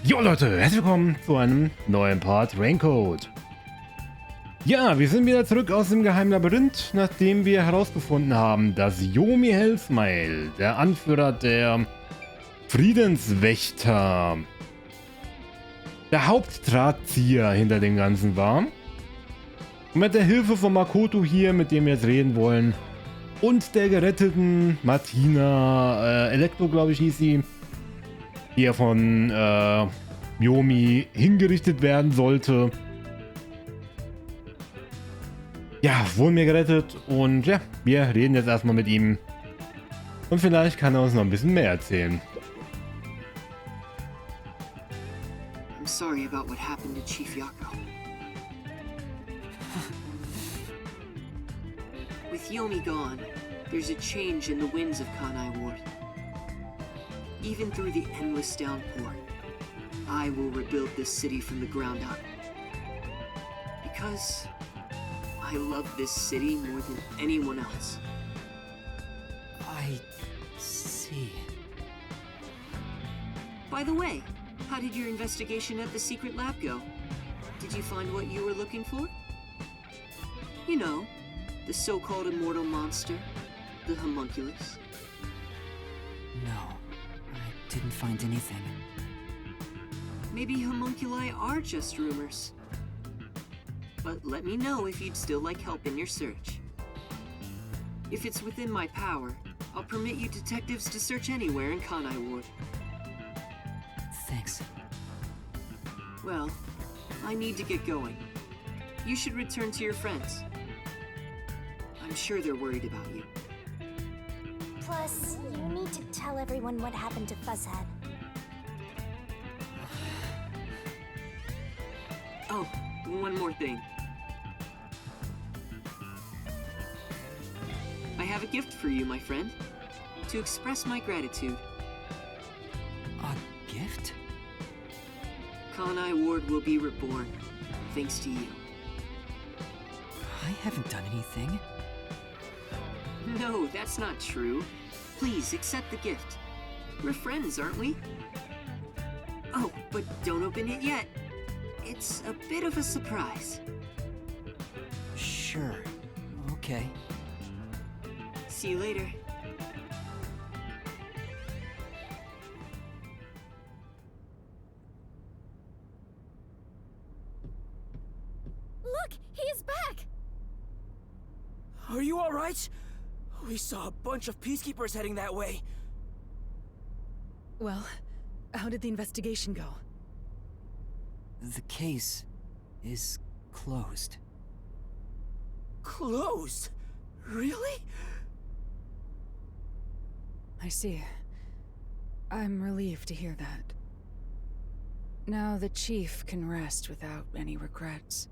Jo Leute, herzlich willkommen zu einem neuen Part Raincode. Ja, wir sind wieder zurück aus dem geheimen Labyrinth, nachdem wir herausgefunden haben, dass Yomi Hellsmile, der Anführer der Friedenswächter, der Hauptdrahtzieher hinter dem Ganzen war. Und mit der Hilfe von Makoto hier, mit dem wir jetzt reden wollen, und der geretteten Martina, Elektro glaube ich hieß sie, die ja von Yomi hingerichtet werden sollte. Ja, wurden wir gerettet und ja, wir reden jetzt erstmal mit ihm. Und vielleicht kann er uns noch ein bisschen mehr erzählen. I'm sorry about what happened to Chief Yako. With Yomi gone, there's a change in the winds of Kanai Ward. Even through the endless downpour, I will rebuild this city from the ground up. Because I love this city more than anyone else. I see. By the way, how did your investigation at the secret lab go? Did you find what you were looking for? You know, the so-called immortal monster, the homunculus. No, I didn't find anything. Maybe homunculi are just rumors. But let me know if you'd still like help in your search. If it's within my power, I'll permit you detectives to search anywhere in Kanai Ward. Thanks. Well, I need to get going. You should return to your friends. I'm sure they're worried about you. Plus, you need to tell everyone what happened to Fuzzhead. Oh, one more thing. I have a gift for you, my friend, to express my gratitude. A gift? Kanai Ward will be reborn, thanks to you. I haven't done anything. No, that's not true. Please accept the gift. We're friends, aren't we? Oh, but don't open it yet. It's a bit of a surprise. Sure. Okay. See you later. Look, he is back! Are you alright? We saw a bunch of peacekeepers heading that way. Well, how did the investigation go? The case is closed. Closed? Really? I see. I'm relieved to hear that. Now the chief can rest without any regrets.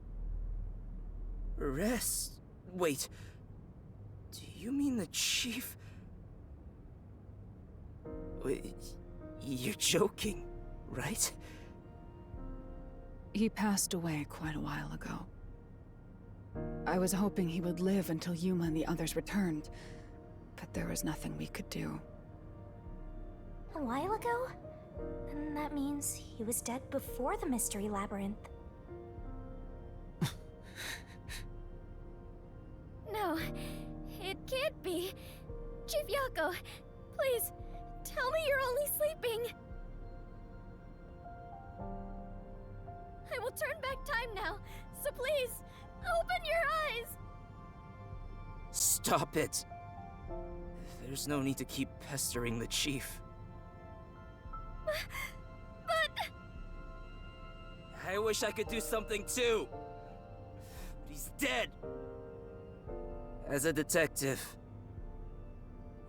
Rest? Wait. Do you mean the chief? Wait, you're joking, right? He passed away quite a while ago. I was hoping he would live until Yuma and the others returned, but there was nothing we could do. A while ago? Then that means he was dead before the mystery labyrinth. No, it can't be. Chief Yako, please, tell me you're only sleeping. I will turn back time now, so please, open your eyes! Stop it. There's no need to keep pestering the chief. But... I wish I could do something too. But he's dead. As a detective,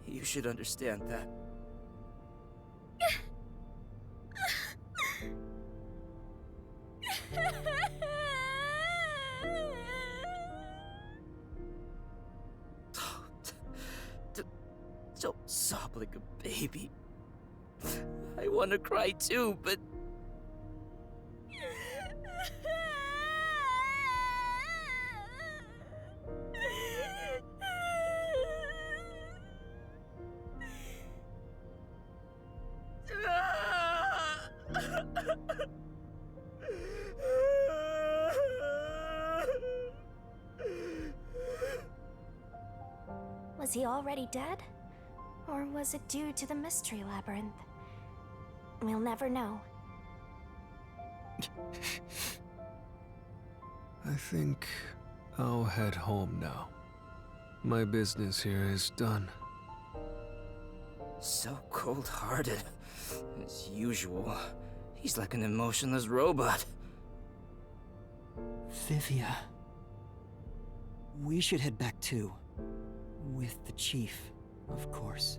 you should understand that. Don't sob like a baby. I want to cry too, but... Was he already dead? Or was it due to the mystery labyrinth? We'll never know. I think I'll head home now. My business here is done. So cold-hearted. As usual. He's like an emotionless robot. Vivia. We should head back too. With the chief, of course.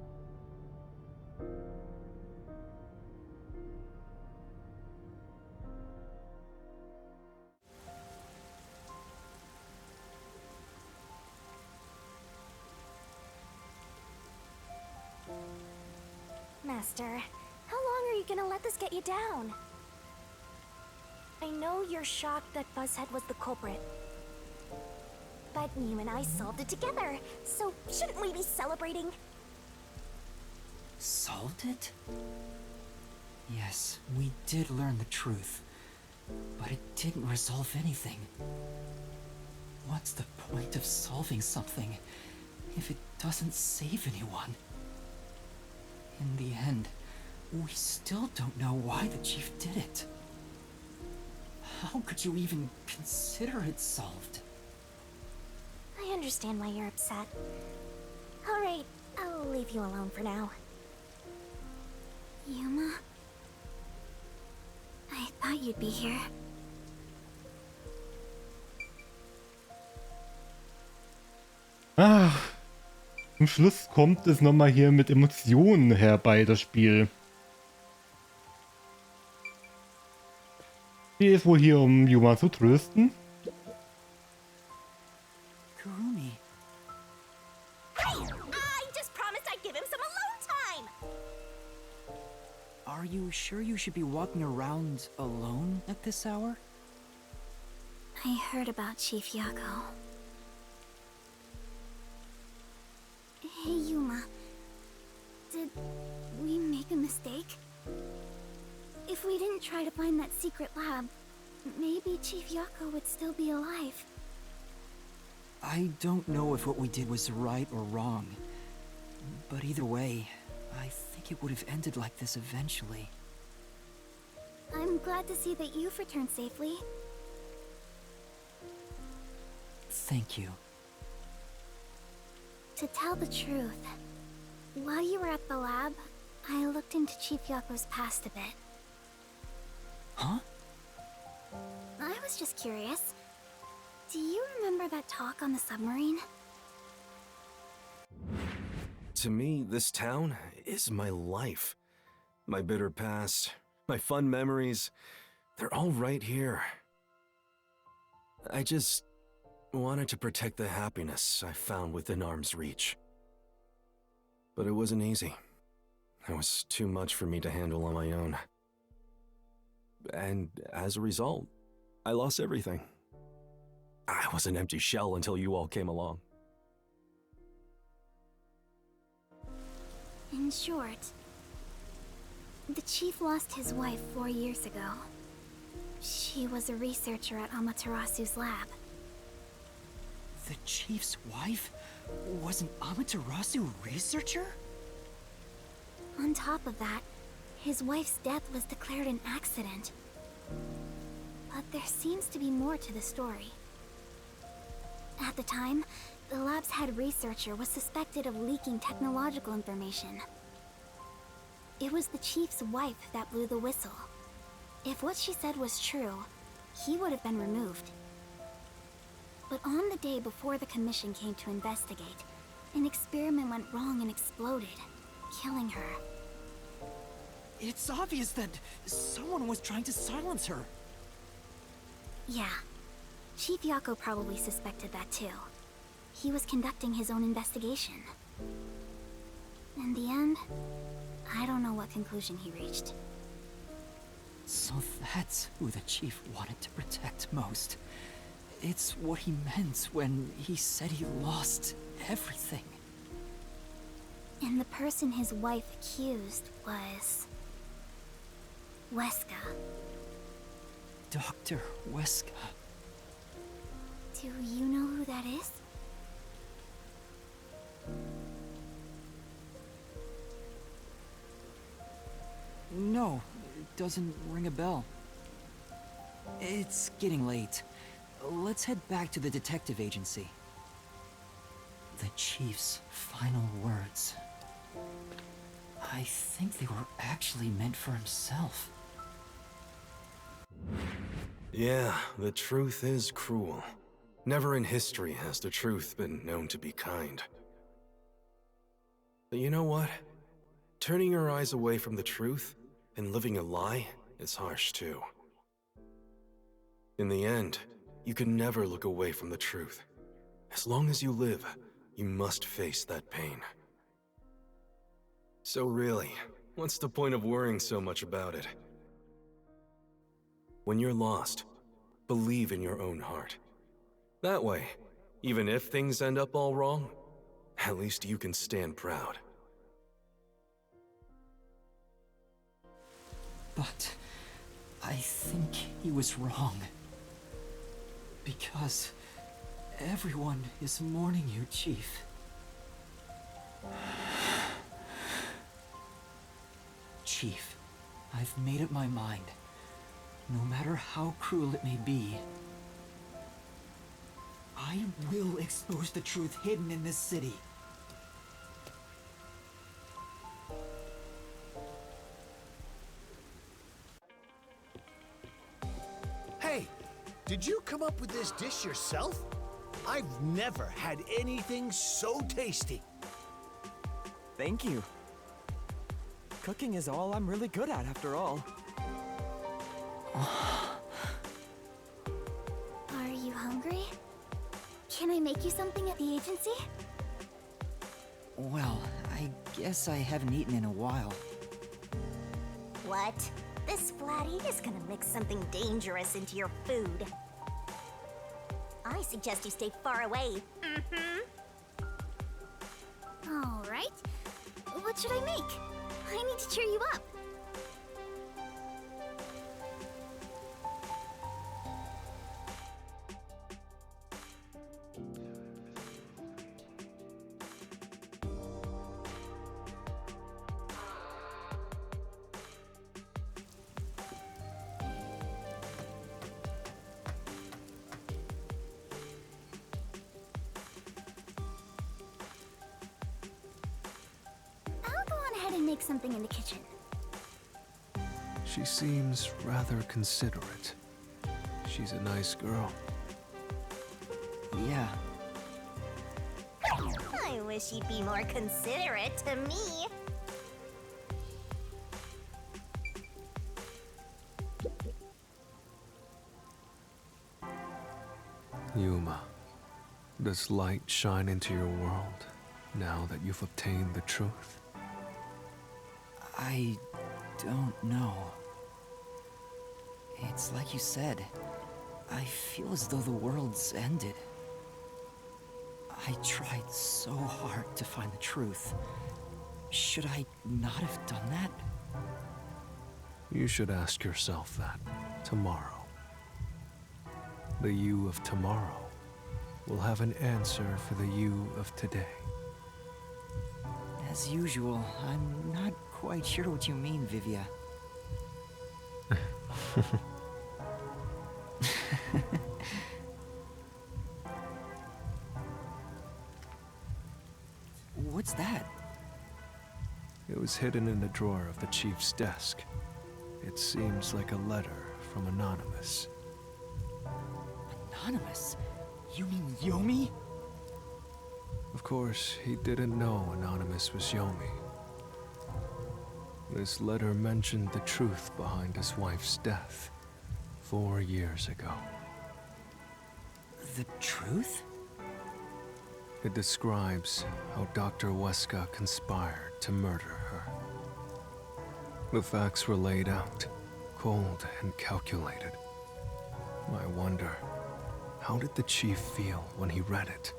Master, how long are you gonna let this get you down? I know you're shocked that Buzzhead was the culprit. But you and I solved it together, so shouldn't we be celebrating? Solved it? Yes, we did learn the truth. But it didn't resolve anything. What's the point of solving something if it doesn't save anyone? In the end, we still don't know why the chief did it. How could you even consider it solved? I understand why you're upset. Alright, I'll leave you alone for now. Yuma? I thought you'd be here. Ah, zum Schluss kommt es nochmal hier mit Emotionen herbei, das Spiel. Die ist wohl hier, um Yuma zu trösten. Kurumi. Hey! I just promised I'd give him some alone time! Are you sure you should be walking around alone at this hour? I heard about Chief Yako. Hey, Yuma. Did we make a mistake? If we didn't try to find that secret lab, maybe Chief Yako would still be alive. I don't know if what we did was right or wrong. But either way, I think it would have ended like this eventually. I'm glad to see that you've returned safely. Thank you. To tell the truth, while you were at the lab, I looked into Chief Yako's past a bit. Huh? I was just curious. Do you remember that talk on the submarine? To me, this town is my life. My bitter past, my fun memories, they're all right here. I just wanted to protect the happiness I found within arm's reach. But it wasn't easy. It was too much for me to handle on my own. And as a result, I lost everything. I was an empty shell until you all came along. In short, the chief lost his wife 4 years ago. She was a researcher at Amaterasu's lab. The chief's wife was an Amaterasu researcher? On top of that, his wife's death was declared an accident. But there seems to be more to the story. At the time, the lab's head researcher was suspected of leaking technological information. It was the chief's wife that blew the whistle. If what she said was true, he would have been removed. But on the day before the commission came to investigate, an experiment went wrong and exploded, killing her. It's obvious that someone was trying to silence her. Yeah. Chief Yako probably suspected that too. He was conducting his own investigation. In the end, I don't know what conclusion he reached. So that's who the chief wanted to protect most. It's what he meant when he said he lost everything. And the person his wife accused was... Weska. Dr. Weska. Do you know who that is? No, it doesn't ring a bell. It's getting late. Let's head back to the detective agency. The chief's final words. I think they were actually meant for himself. Yeah, the truth is cruel. Never in history has the truth been known to be kind. But you know what? Turning your eyes away from the truth and living a lie is harsh too. In the end, you can never look away from the truth. As long as you live, you must face that pain. So really, what's the point of worrying so much about it? When you're lost, believe in your own heart. That way, even if things end up all wrong, at least you can stand proud. But I think he was wrong. Because everyone is mourning you, Chief. Chief, I've made up my mind. No matter how cruel it may be, I will expose the truth hidden in this city. Hey, did you come up with this dish yourself? I've never had anything so tasty. Thank you. Cooking is all I'm really good at, after all. Are you hungry? Can I make you something at the agency? Well, I guess I haven't eaten in a while. What? This flatty is gonna mix something dangerous into your food. I suggest you stay far away. All right. What should I make? I need to cheer you up. Make something in the kitchen. She seems rather considerate. She's a nice girl. Yeah. I wish you'd be more considerate to me. Yuma, does light shine into your world now that you've obtained the truth? I don't know. It's like you said. I feel as though the world's ended. I tried so hard to find the truth. Should I not have done that? You should ask yourself that tomorrow. The you of tomorrow will have an answer for the you of today. As usual, I'm not quite sure what you mean, Vivia. What's that? It was hidden in the drawer of the chief's desk. It seems like a letter from Anonymous. Anonymous? You mean Yomi? Of course, he didn't know Anonymous was Yomi. This letter mentioned the truth behind his wife's death 4 years ago. The truth? It describes how Dr. Weska conspired to murder her. The facts were laid out, cold and calculated. I wonder, how did the chief feel when he read it?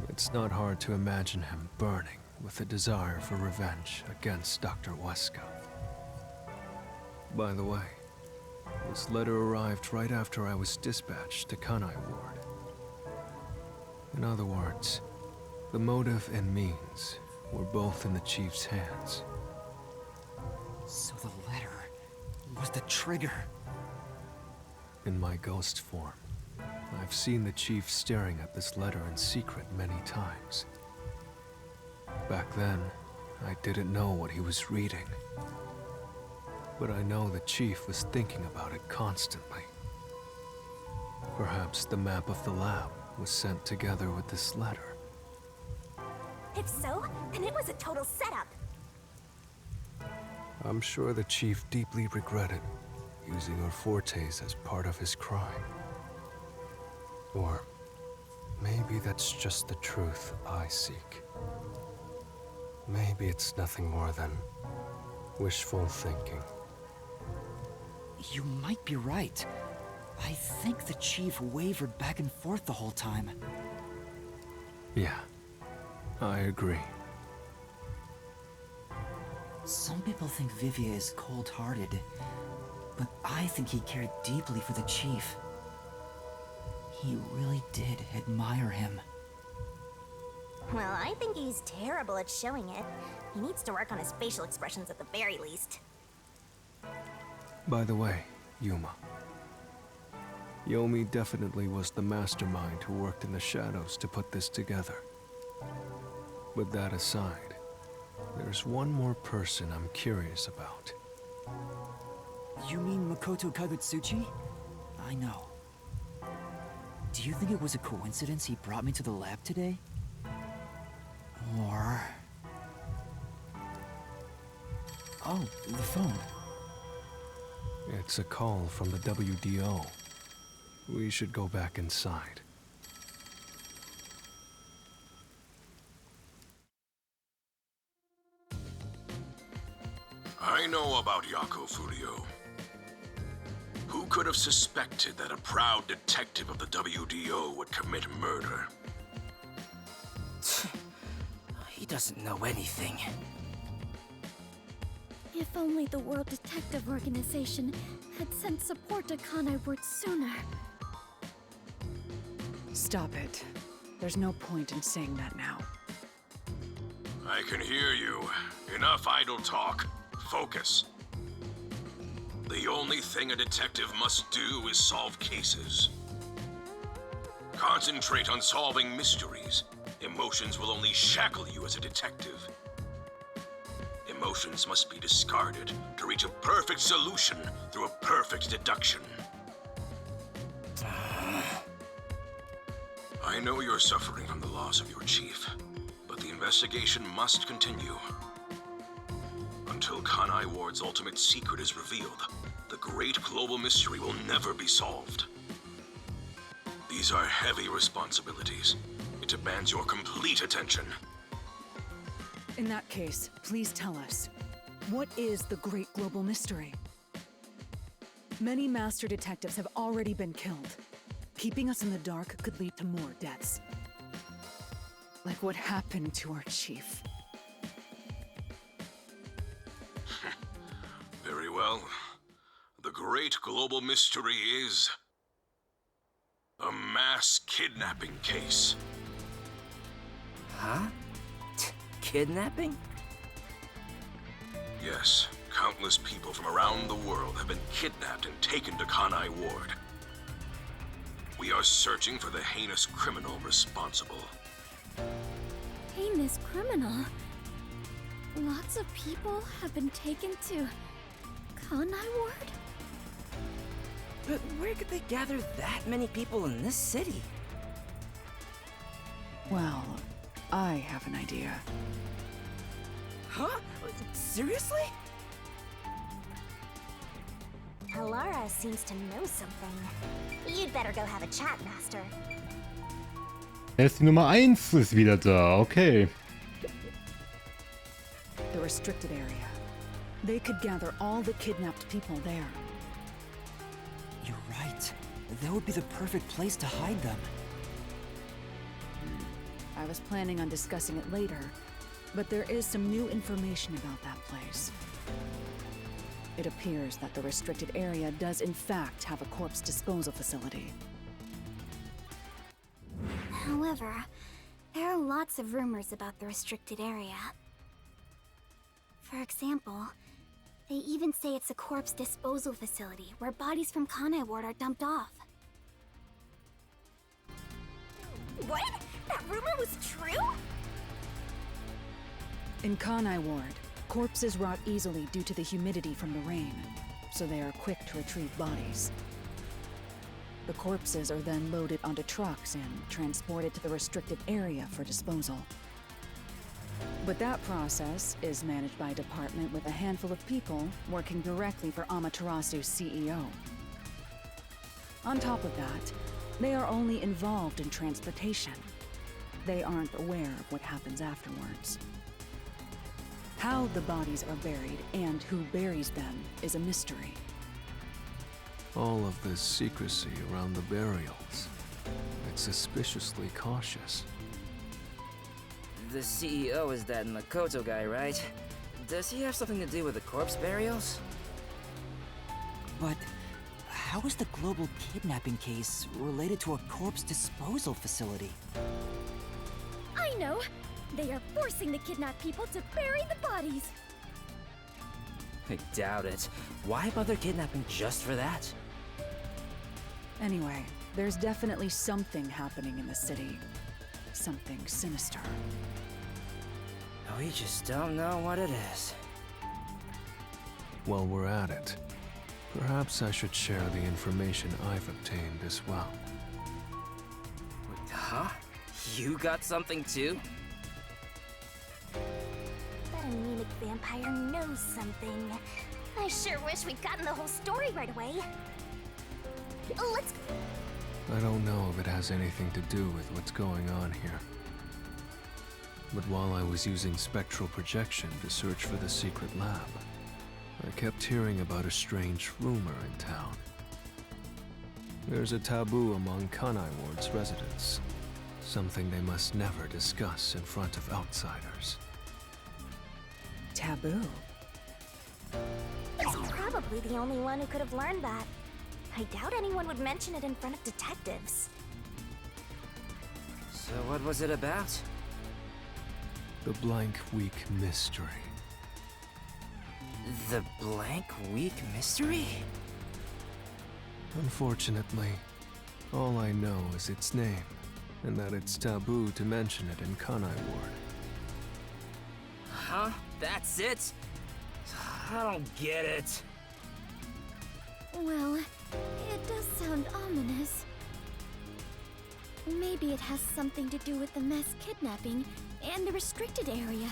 It's not hard to imagine him burning with a desire for revenge against Dr. Weska. By the way, this letter arrived right after I was dispatched to Kanai Ward. In other words, the motive and means were both in the chief's hands. was the trigger? In my ghost form, I've seen the chief staring at this letter in secret many times. Back then, I didn't know what he was reading. But I know the chief was thinking about it constantly. Perhaps the map of the lab was sent together with this letter. If so, then it was a total setup. I'm sure the chief deeply regretted using our fortes as part of his crime. Or maybe that's just the truth I seek. Maybe it's nothing more than wishful thinking. You might be right. I think the chief wavered back and forth the whole time. Yeah, I agree. Some people think Vivier is cold-hearted, but I think he cared deeply for the chief. He really did admire him. Well, I think he's terrible at showing it. He needs to work on his facial expressions at the very least. By the way, Yuma. Yomi definitely was the mastermind who worked in the shadows to put this together. With that aside, there's one more person I'm curious about. You mean Makoto Kagutsuchi? I know. Do you think it was a coincidence he brought me to the lab today? Or... Oh, the phone. It's a call from the WDO. We should go back inside. I know about Yako Furio. Who could have suspected that a proud detective of the WDO would commit murder? He doesn't know anything. If only the World Detective Organization had sent support to Kanai word sooner. Stop it. There's no point in saying that now. I can hear you. Enough idle talk. Focus. The only thing a detective must do is solve cases. Concentrate on solving mysteries. Emotions will only shackle you as a detective. Emotions must be discarded to reach a perfect solution through a perfect deduction. I know you're suffering from the loss of your chief, but the investigation must continue. Until Kanai Ward's ultimate secret is revealed, the great global mystery will never be solved. These are heavy responsibilities. It demands your complete attention. In that case, please tell us, what is the great global mystery? Many master detectives have already been killed. Keeping us in the dark could lead to more deaths. Like what happened to our chief. Very well. The great global mystery is a mass kidnapping case. Huh? Kidnapping? Yes, countless people from around the world have been kidnapped and taken to Kanai Ward. We are searching for the heinous criminal responsible. Heinous criminal? Lots of people have been taken to Kanai ward? But where could they gather that many people in this city? Well, I have an idea. Huh? Seriously? Alara seems to know something. You'd better go have a chat, Master. Erst die Nummer 1 ist wieder da, okay. The restricted area. They could gather all the kidnapped people there. You're right. That would be the perfect place to hide them. I was planning on discussing it later, but there is some new information about that place. It appears that the restricted area does in fact have a corpse disposal facility. However, there are lots of rumors about the restricted area. For example, They even say it's a corpse disposal facility where bodies from Kanai Ward are dumped off. What? That rumor was true? In Kanai Ward, corpses rot easily due to the humidity from the rain, so they are quick to retrieve bodies. The corpses are then loaded onto trucks and transported to the restricted area for disposal. But that process is managed by a department with a handful of people working directly for Amaterasu's CEO. On top of that, they are only involved in transportation. They aren't aware of what happens afterwards. How the bodies are buried and who buries them is a mystery. All of this secrecy around the burials. It's suspiciously cautious. The CEO is that Makoto guy, right? Does he have something to do with the corpse burials? But how is the global kidnapping case related to a corpse disposal facility? I know! They are forcing the kidnapped people to bury the bodies! I doubt it. Why bother kidnapping just for that? Anyway, there's definitely something happening in the city. Something sinister. We just don't know what it is. While we're at it, perhaps I should share the information I've obtained as well. Huh? You got something too? That anemic vampire knows something. I sure wish we'd gotten the whole story right away. Let's... I don't know if it has anything to do with what's going on here. But while I was using spectral projection to search for the secret lab, I kept hearing about a strange rumor in town. There's a taboo among Kanai Ward's residents. Something they must never discuss in front of outsiders. Taboo? He's probably the only one who could have learned that. I doubt anyone would mention it in front of detectives. So what was it about? The Blank Week Mystery. The Blank Week Mystery? Unfortunately, all I know is its name, and that it's taboo to mention it in Kanai Ward. Huh? That's it? I don't get it. Well, it does sound ominous. Maybe it has something to do with the mass kidnapping and the restricted area.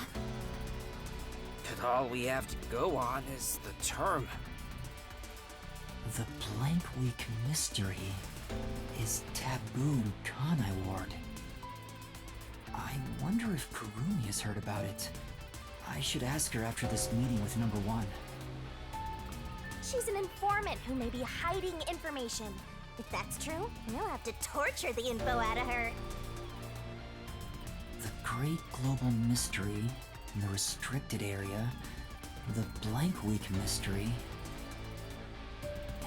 But all we have to go on is the term. The Blank Week Mystery is taboo in Kanai Ward. I wonder if Kurumi has heard about it. I should ask her after this meeting with number 1. She's an informant who may be hiding information. If that's true, we'll have to torture the info out of her. The Great Global Mystery in the restricted area, the Blank Week Mystery,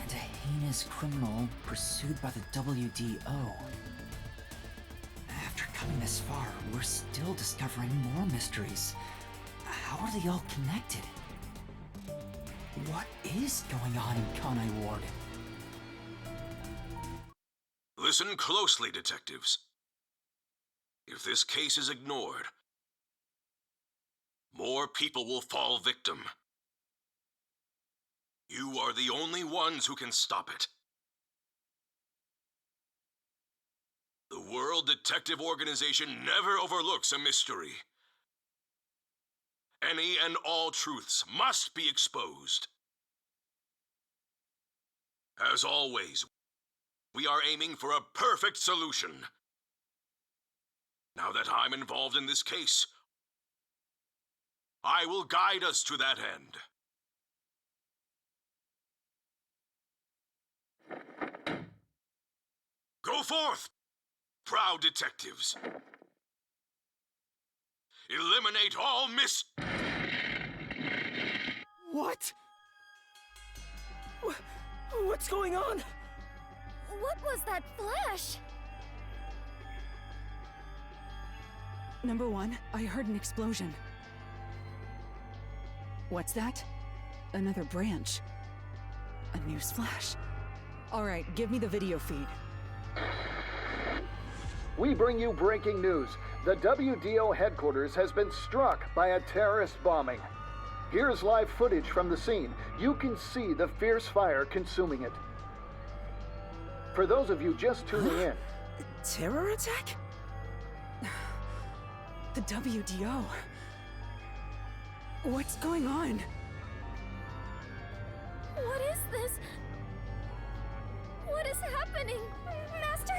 and a heinous criminal pursued by the WDO. After coming this far, we're still discovering more mysteries. How are they all connected? What is going on in Kanai Ward? Listen closely, detectives. If this case is ignored, more people will fall victim. You are the only ones who can stop it. The World Detective Organization never overlooks a mystery. Any and all truths must be exposed. As always, we are aiming for a perfect solution. Now that I'm involved in this case, I will guide us to that end. Go forth, proud detectives. Eliminate all What? What's going on? What was that flash? Number 1, I heard an explosion. What's that? another branch. A newsflash. Alright, give me the video feed. We bring you breaking news. The WDO headquarters has been struck by a terrorist bombing. Here's live footage from the scene. You can see the fierce fire consuming it. For those of you just tuning in, Terror attack? The WDO. What's going on? What is this? What is happening? Master,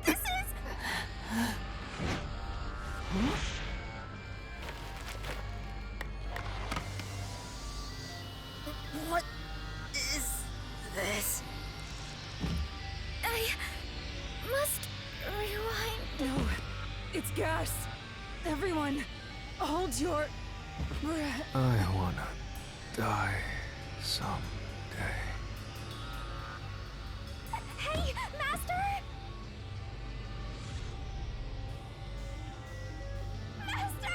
this is... What is this? I must rewind. No, it's gas. Everyone, hold your breath. I wanna die someday. Hey, Master! Master!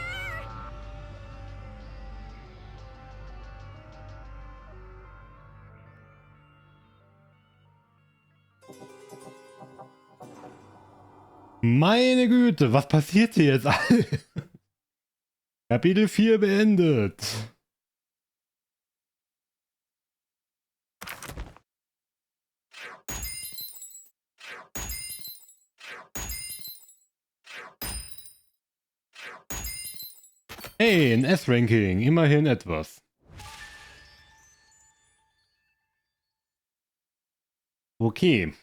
Meine Güte, was passiert hier jetzt? Kapitel 4 beendet. Hey, ein S-Ranking, immerhin etwas. Okay.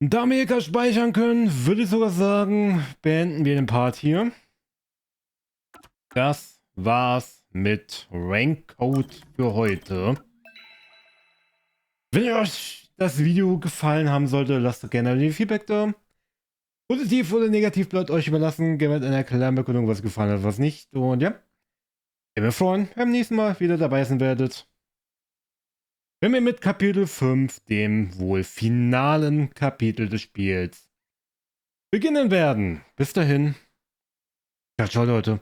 Da wir hier speichern können, würde ich sogar sagen, beenden wir den Part hier. Das war's mit Rankcode für heute. Wenn euch das Video gefallen haben sollte, lasst doch gerne ein Feedback da. Positiv oder negativ bleibt euch überlassen. Gerne mit einer klaren Begründung, was gefallen hat, was nicht. Und ja, ich würde mich freuen, wenn ihr beim nächsten Mal wieder dabei sein werdet. Wenn wir mit Kapitel 5, dem wohl finalen Kapitel des Spiels, beginnen werden. Bis dahin. Ciao, ciao, Leute.